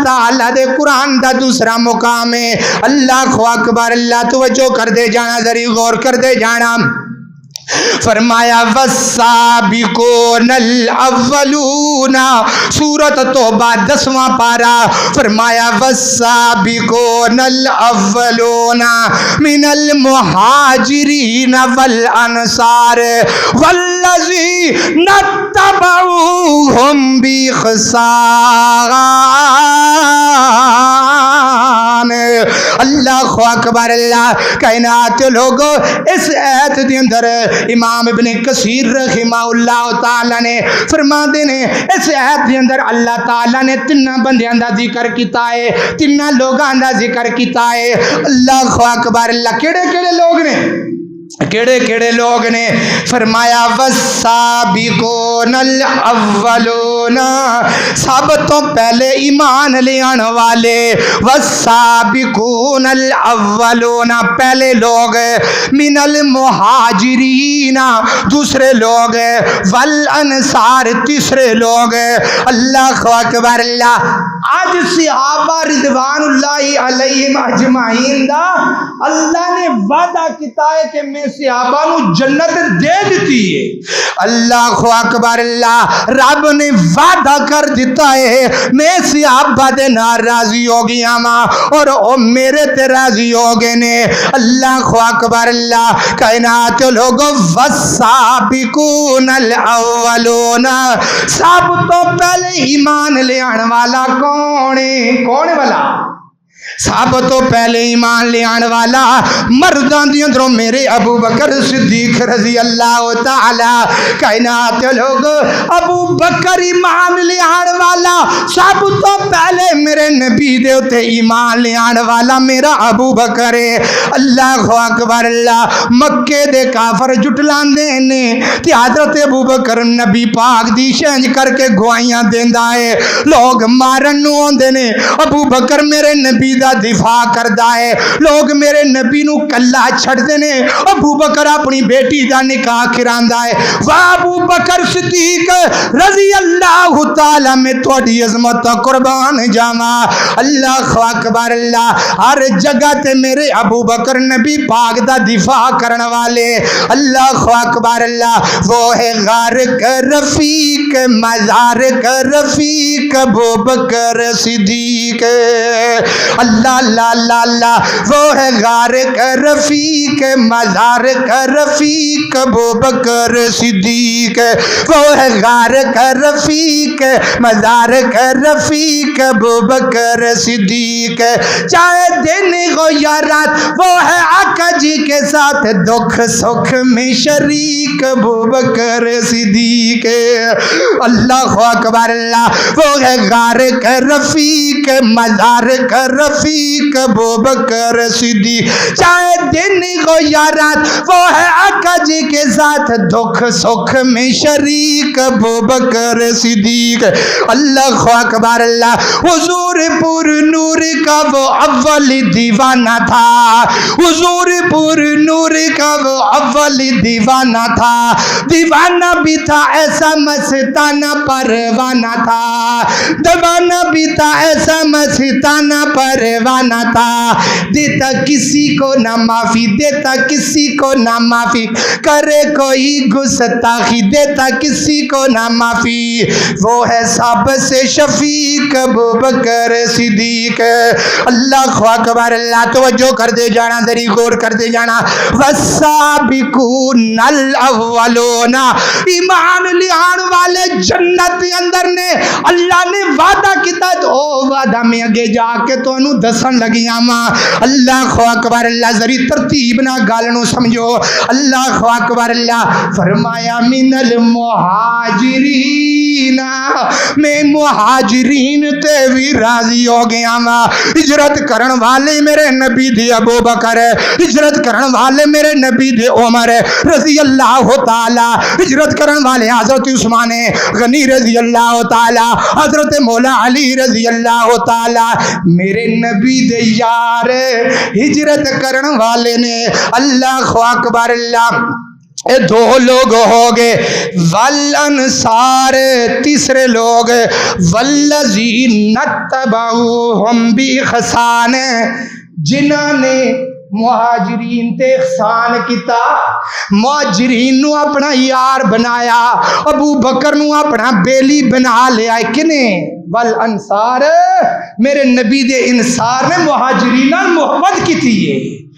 تعالیٰ دے قرآن دا دوسرا مقام ہے. اللہ اکبر. اللہ توجہ کر دے جانا, ذری غور کر دے جانا. فرمایا والسابقون الاولون, سورۃ توبہ 10واں پارہ. فرمایا والسابقون الاولون من المہاجرین والانصار والذین اتبعوہم بإحسان. اللہ اکبر. اللہ کائنات لوگو, اس آیت دے اندر امام ابن کثیر رحمہ اللہ تعالی نے فرما دے نے اس آیت دے اندر اللہ تعالی نے تیناں بندیاں دا ذکر کیتا ہے, تیناں لوگاں دا ذکر کیتا ہے. اللہ اکبر. اللہ کیڑے کیڑے لوگ نے, کیڑے کیڑے لوگ نے؟ فرمایا والسابقون الاولون, سب تو پہلے ایمان لے آنے والے. والسابقون الاولون, پہلے لوگ. من المہاجرین, دوسرے لوگ. والانصار, تیسرے لوگ. اللہ اکبر. اللہ آج صحابہ رضوان اللہ علیہم اجمعین دا اللہ نے وعدہ کیتا ہے کہ میں صحابہ نو جنت دے دیتی ہے. اللہ اکبر. اللہ رب نے وعدہ کر دیتا ہے میں صحابہ دے نال راضی ہو گیا ماں اور او میرے تے راضی ہو گئے نے. اللہ اکبر. اللہ کائنات لوگو والسابقون الاولون, سب تو پہلے ایمان لے آنے والا کون ہے؟ کون والا؟ سب تو پہلے ایمان لے آنے والا مردان دی اندروں میرے ابو بکر صدیق رضی اللہ تعالی. کائنات لوگ ابو بکر ایمان لے آنے والا, سب تو پہلے میرے نبی دے اتے ایمان لے آنے والا میرا ابو بکر ہے. اللہ اکبر. اللہ مکے دے کافر جٹلان دے نے تے حضرت ابو بکر نبی پاک دی شنج کر کے گوائیاں دیندا ہے. لوگ مارن نو آندے نے, ابو بکر میرے نبی دا دفاع کردا ہے. لوگ میرے نبی نو کلا چھڑ دے نے, ابو بکر اپنی بیٹی دا نکاح کراندا ہے. واہ ابو بکر صدیق رضی اللہ تعالی میں تھوڑی عظمت قربان جاواں. اللہ اکبر. اللہ ہر جگہ تے میرے ابو بکر نبی پاک دا دفاع کرن والے. اللہ اکبر. اللہ وہ ہے غار کا رفیق, مزار کا رفیق ابو بکر صدیق. اللہ اللہ اللہ اللہ وہ ہے غار کا رفیق, مزار کا رفیق ابو بکر صدیق. وہ ہے غار کا رفیق, مزار کا رفیق ابو بکر صدیق. چاہے دن ہو یا رات وہ ہے آقا جی کے ساتھ دکھ سکھ میں شریک ابو بکر صدیق. اللہ اکبر. اللہ وہ ہے غار کا رفیق, مزار کا رفیق ابو بکر صدیق. چاہے دن ہو یا رات وہ ہے آقا جی کے ساتھ دکھ سکھ میں شریک ابو بکر صدیق. اللہ اکبر. اللہ حضور پور نور کا وہ اول دیوانہ تھا, حضور پور نور کا وہ اول دیوانہ تھا. دیوانہ بھی تھا ایسا مستانہ پروانہ تھا, دیوانہ بھی تھا ایسا مستانہ پروانہ تھا. دیتا کسی کو نہ معافی, دیتا کسی کو نہ معافی, کرے کوئی گستاخی دیتا کسی کو نہ معافی. وہ ہے سب سے شفیق ابو بکر صدیق. اللہ اکبر. اللہ توجہ کر دے جانا, ذری غور کر دے جانا. والسابقون الاولون, ایمان لیان والے جنت اندر نے اللہ نے وعدہ کیتا تو او وعدہ میں اگے جا کے تو انہوں دسن لگیاں ماں. اللہ اکبر. اللہ ذری ترتیب نہ گالنوں سمجھو. اللہ اکبر. اللہ فرمایا من المہاجرین, میں مہاجرین تے بھی راضی ہو گیا ماں. ہجرت کرن والے میرے نبی دی ابو بکر, ہجرت کرن والے میرے نبی دی عمر رضی اللہ تعالی, ہجرت کرن والے حضرت عثمان غنی رضی اللہ تعالی, حضرت مولا علی رضی اللہ تعالی میرے نبی دے یار ہجرت کرن والے نے. اللہ اکبر. اللہ یہ دو لوگ ہو گئے، والانصار تیسرے لوگ، والذین اتبعوہم بإحسان جنہاں نے مہاجرین تے احسان کیتا، مہاجرین نو اپنا یار بنایا، ابو بکر نو اپنا بیلی بنا لیا، کنے والانصار میرے نبی دے انصار نے مہاجرین نال محبت کیتی ہے۔